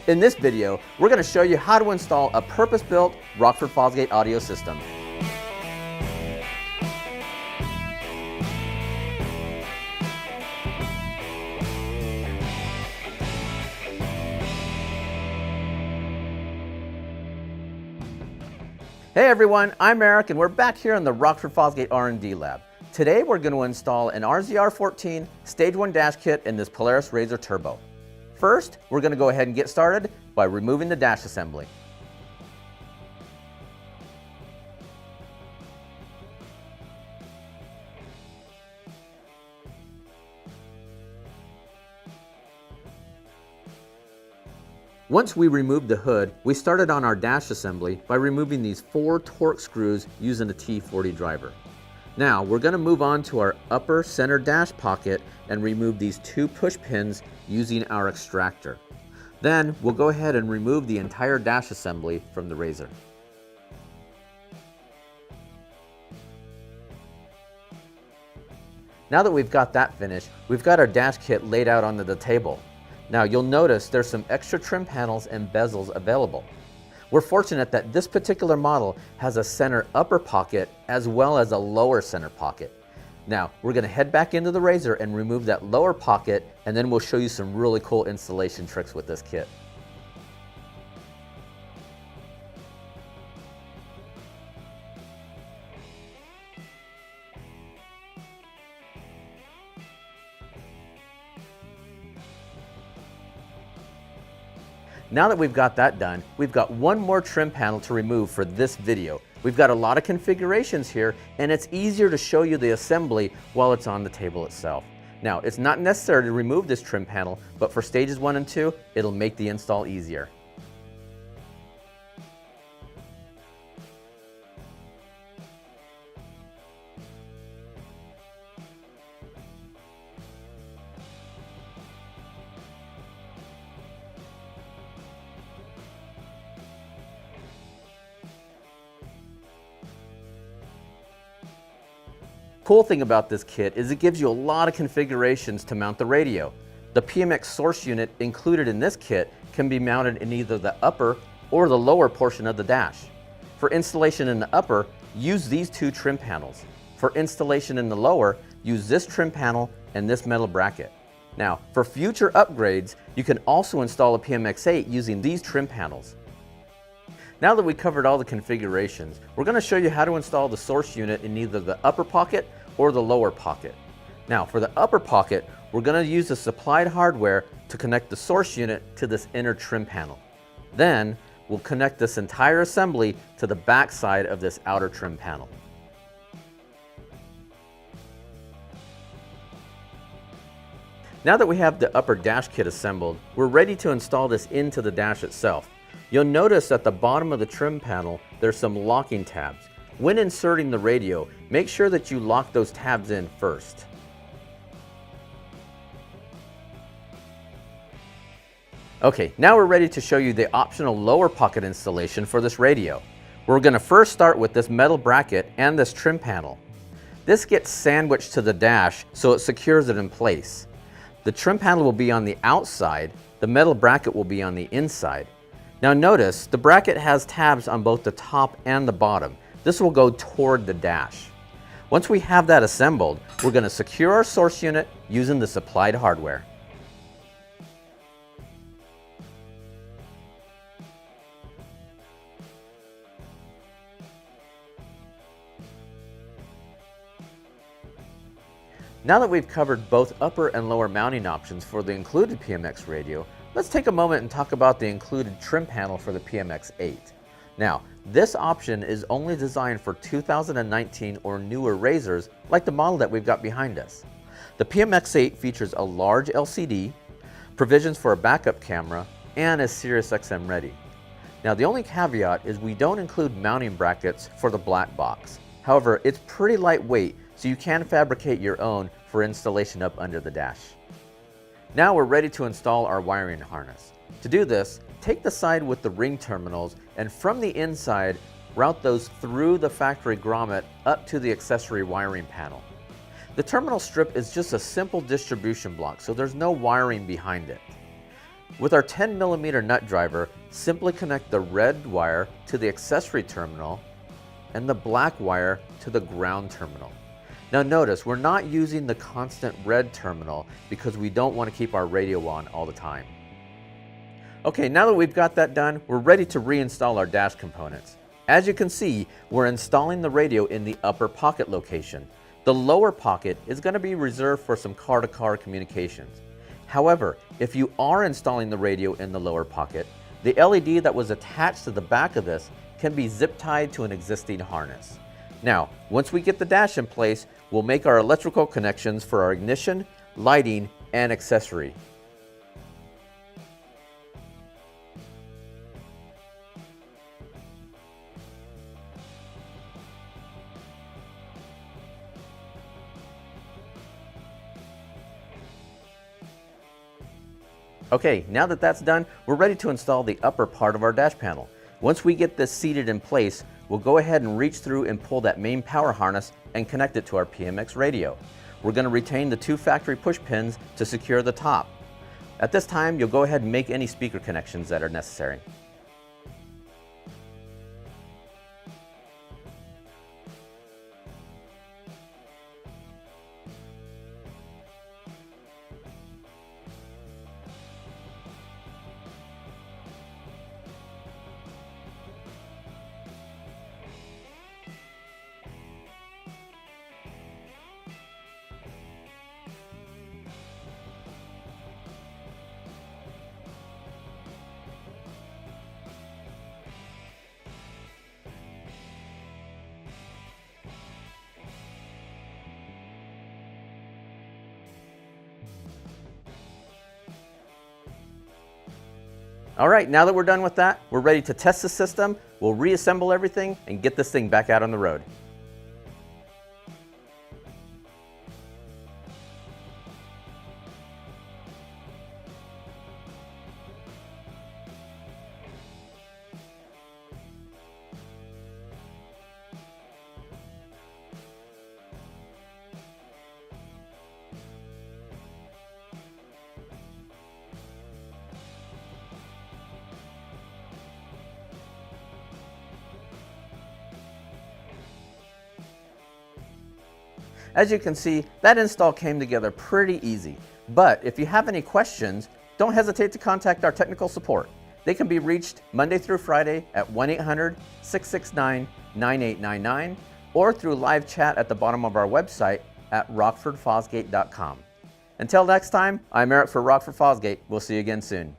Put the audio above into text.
In this video, we're going to show you how to install a purpose-built Rockford Fosgate audio system. Hey everyone, I'm Eric and we're back here in the Rockford Fosgate R&D lab. Today we're going to install an RZR-14 Stage 1 dash kit in this Polaris RZR Turbo. First, we're going to go ahead and get started by removing the dash assembly. Once we removed the hood, we started on our dash assembly by removing these 4 Torx screws using a T40 driver. Now we're going to move on to our upper center dash pocket and remove these 2 push pins using our extractor. Then we'll go ahead and remove the entire dash assembly from the RZR. Now that we've got that finished, we've got our dash kit laid out onto the table. Now you'll notice there's some extra trim panels and bezels available. We're fortunate that this particular model has a center upper pocket as well as a lower center pocket. Now we're going to head back into the RZR and remove that lower pocket, and then we'll show you some really cool installation tricks with this kit. Now that we've got that done, we've got one more trim panel to remove for this video. We've got a lot of configurations here, and it's easier to show you the assembly while it's on the table itself. Now, it's not necessary to remove this trim panel, but for stages 1 and 2, it'll make the install easier. Cool thing about this kit is it gives you a lot of configurations to mount the radio. The PMX source unit included in this kit can be mounted in either the upper or the lower portion of the dash. For installation in the upper, use these 2 trim panels. For installation in the lower, use this trim panel and this metal bracket. Now, for future upgrades, you can also install a PMX-8 using these trim panels. Now that we covered all the configurations, we're going to show you how to install the source unit in either the upper pocket or the lower pocket. Now for the upper pocket, we're going to use the supplied hardware to connect the source unit to this inner trim panel. Then we'll connect this entire assembly to the back side of this outer trim panel. Now that we have the upper dash kit assembled, we're ready to install this into the dash itself. You'll notice at the bottom of the trim panel, there's some locking tabs. When inserting the radio, make sure that you lock those tabs in first. Okay, now we're ready to show you the optional lower pocket installation for this radio. We're going to first start with this metal bracket and this trim panel. This gets sandwiched to the dash so it secures it in place. The trim panel will be on the outside, the metal bracket will be on the inside. Now notice, the bracket has tabs on both the top and the bottom. This will go toward the dash. Once we have that assembled, we're going to secure our source unit using the supplied hardware. Now that we've covered both upper and lower mounting options for the included PMX radio, let's take a moment and talk about the included trim panel for the PMX-8. Now, this option is only designed for 2019 or newer RZRs like the model that we've got behind us. The PMX-8 features a large LCD, provisions for a backup camera, and is SiriusXM ready. Now, the only caveat is we don't include mounting brackets for the black box. However, it's pretty lightweight, so you can fabricate your own for installation up under the dash. Now we're ready to install our wiring harness. To do this, take the side with the ring terminals and from the inside, route those through the factory grommet up to the accessory wiring panel. The terminal strip is just a simple distribution block, so there's no wiring behind it. With our 10mm nut driver, simply connect the red wire to the accessory terminal and the black wire to the ground terminal. Now notice, we're not using the constant red terminal because we don't want to keep our radio on all the time. Okay, now that we've got that done, we're ready to reinstall our dash components. As you can see, we're installing the radio in the upper pocket location. The lower pocket is going to be reserved for some car-to-car communications. However, if you are installing the radio in the lower pocket, the LED that was attached to the back of this can be zip tied to an existing harness. Now, once we get the dash in place, we'll make our electrical connections for our ignition, lighting, and accessory. Okay, now that that's done, we're ready to install the upper part of our dash panel. Once we get this seated in place, we'll go ahead and reach through and pull that main power harness and connect it to our PMX radio. We're going to retain the 2 factory push pins to secure the top. At this time, you'll go ahead and make any speaker connections that are necessary. All right, now that we're done with that, we're ready to test the system. We'll reassemble everything and get this thing back out on the road. As you can see, that install came together pretty easy. But if you have any questions, don't hesitate to contact our technical support. They can be reached Monday through Friday at 1-800-669-9899 or through live chat at the bottom of our website at rockfordfosgate.com. Until next time, I'm Eric for Rockford Fosgate. We'll see you again soon.